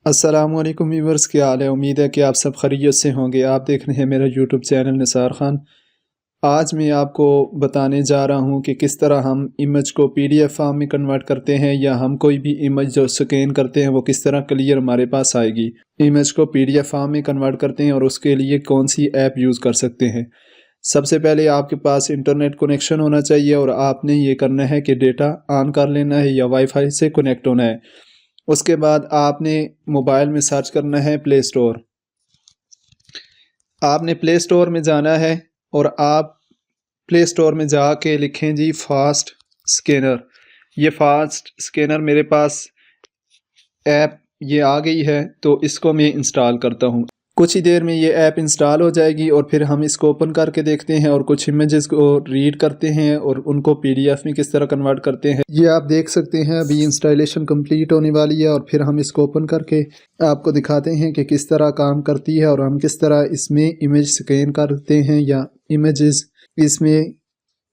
अस्सलामुअलैकुम व्यूअर्स, क्या हाल है। उम्मीद है कि आप सब खैरियत से होंगे। आप देख रहे हैं मेरा यूट्यूब चैनल निसार खान। आज मैं आपको बताने जा रहा हूं कि किस तरह हम इमेज को पीडीएफ फॉर्म में कन्वर्ट करते हैं, या हम कोई भी इमेज जो स्कैन करते हैं वो किस तरह क्लियर हमारे पास आएगी। इमेज को पीडीएफ फॉर्म में कन्वर्ट करते हैं और उसके लिए कौन सी ऐप यूज़ कर सकते हैं। सबसे पहले आपके पास इंटरनेट कनेक्शन होना चाहिए और आपने ये करना है कि डेटा ऑन कर लेना है या वाईफाई से कनेक्ट होना है। उसके बाद आपने मोबाइल में सर्च करना है प्ले स्टोर। आपने प्ले स्टोर में जाना है और आप प्ले स्टोर में जाके लिखें जी फास्ट स्कैनर। ये फास्ट स्कैनर मेरे पास ऐप ये आ गई है, तो इसको मैं इंस्टॉल करता हूँ। कुछ ही देर में ये ऐप इंस्टॉल हो जाएगी और फिर हम इसको ओपन करके देखते हैं और कुछ इमेजेस को रीड करते हैं और उनको पीडीएफ में किस तरह कन्वर्ट करते हैं। ये आप देख सकते हैं अभी इंस्टॉलेशन कंप्लीट होने वाली है और फिर हम इसको ओपन करके आपको दिखाते हैं कि किस तरह काम करती है और हम किस तरह इसमें इमेज स्कैन करते हैं या इमेजेस इसमें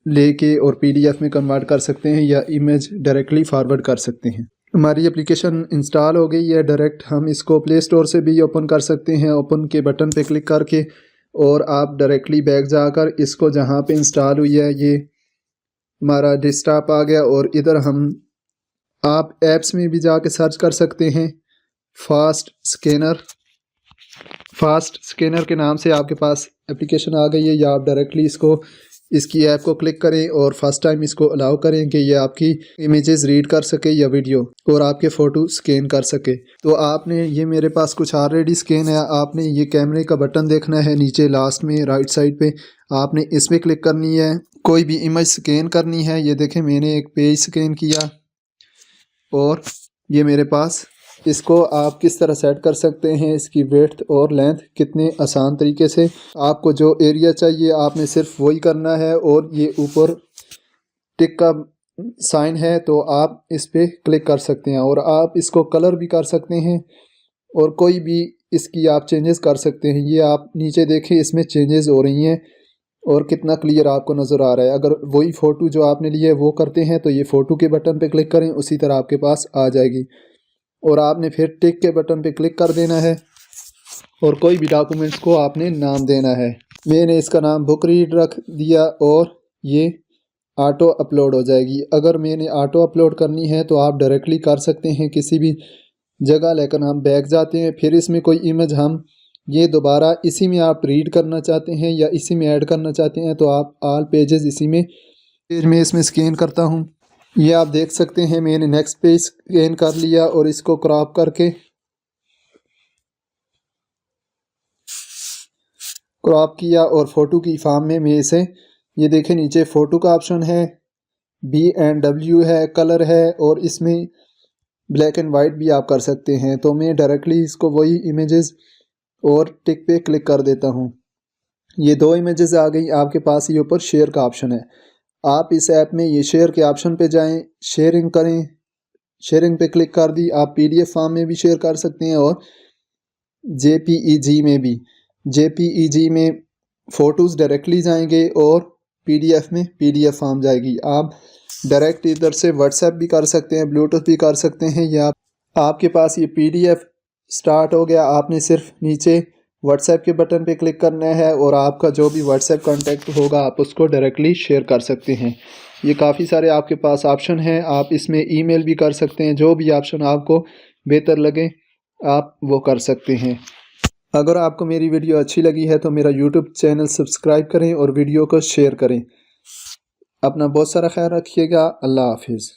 लेके और पीडीएफ में कन्वर्ट कर सकते हैं या इमेज डायरेक्टली फॉरवर्ड कर सकते हैं। हमारी एप्लीकेशन इंस्टॉल हो गई है। डायरेक्ट हम इसको प्ले स्टोर से भी ओपन कर सकते हैं, ओपन के बटन पे क्लिक करके, और आप डायरेक्टली बैक जाकर इसको जहां पे इंस्टॉल हुई है ये हमारा डेस्कटॉप आ गया, और इधर हम आप ऐप्स में भी जाके सर्च कर सकते हैं फास्ट स्कैनर। फास्ट स्कैनर के नाम से आपके पास एप्लीकेशन आ गई है, या आप डायरेक्टली इसकी ऐप को क्लिक करें और फर्स्ट टाइम इसको अलाउ करें कि ये आपकी इमेजेस रीड कर सके या वीडियो, और आपके फ़ोटो स्कैन कर सके। तो आपने ये मेरे पास कुछ ऑलरेडी स्कैन है। आपने ये कैमरे का बटन देखना है नीचे लास्ट में राइट साइड पे, आपने इस पर क्लिक करनी है। कोई भी इमेज स्कैन करनी है। ये देखें मैंने एक पेज स्कैन किया और ये मेरे पास, इसको आप किस तरह सेट कर सकते हैं, इसकी विड्थ और लेंथ कितने आसान तरीके से। आपको जो एरिया चाहिए आपने सिर्फ वही करना है, और ये ऊपर टिक का साइन है तो आप इस पर क्लिक कर सकते हैं, और आप इसको कलर भी कर सकते हैं और कोई भी इसकी आप चेंजेस कर सकते हैं। ये आप नीचे देखें इसमें चेंजेस हो रही हैं और कितना क्लियर आपको नज़र आ रहा है। अगर वही फ़ोटो जो आपने लिए वो करते हैं तो ये फ़ोटो के बटन पे क्लिक करें, उसी तरह आपके पास आ जाएगी, और आपने फिर टिक के बटन पे क्लिक कर देना है और कोई भी डॉक्यूमेंट्स को आपने नाम देना है। मैंने इसका नाम बुक रीड रख दिया और ये ऑटो अपलोड हो जाएगी। अगर मैंने ऑटो अपलोड करनी है तो आप डायरेक्टली कर सकते हैं किसी भी जगह, लेकिन हम बैक जाते हैं। फिर इसमें कोई इमेज हम ये दोबारा इसी में आप रीड करना चाहते हैं या इसी में ऐड करना चाहते हैं तो आप ऑल पेजेस इसी में, फिर मैं इसमें स्कैन करता हूँ। ये आप देख सकते हैं मैंने नेक्स्ट पेज स्कैन कर लिया और इसको क्रॉप करके क्रॉप किया और फ़ोटो की फॉर्म में मैं इसे, ये देखें नीचे फ़ोटो का ऑप्शन है, B&W है, कलर है, और इसमें ब्लैक एंड वाइट भी आप कर सकते हैं। तो मैं डायरेक्टली इसको वही इमेजेस और टिक पे क्लिक कर देता हूँ। ये दो इमेजेस आ गई आपके पास। ये ऊपर शेयर का ऑप्शन है, आप इस ऐप में ये शेयर के ऑप्शन पे जाएं, शेयरिंग करें। शेयरिंग पे क्लिक कर दी। आप पीडीएफ फॉर्म में भी शेयर कर सकते हैं और जेपीईजी में भी। जेपीईजी में फ़ोटोज़ डायरेक्टली जाएंगे और पीडीएफ में पीडीएफ फॉर्म जाएगी। आप डायरेक्ट इधर से व्हाट्सएप भी कर सकते हैं, ब्लूटूथ भी कर सकते हैं, या आपके पास ये पीडीएफ स्टार्ट हो गया। आपने सिर्फ नीचे व्हाट्सएप के बटन पे क्लिक करना है और आपका जो भी व्हाट्सएप कांटेक्ट होगा आप उसको डायरेक्टली शेयर कर सकते हैं। ये काफ़ी सारे आपके पास ऑप्शन हैं। आप इसमें ईमेल भी कर सकते हैं। जो भी ऑप्शन आपको बेहतर लगे आप वो कर सकते हैं। अगर आपको मेरी वीडियो अच्छी लगी है तो मेरा यूट्यूब चैनल सब्सक्राइब करें और वीडियो को शेयर करें। अपना बहुत सारा ख्याल रखिएगा। अल्लाह हाफिज़।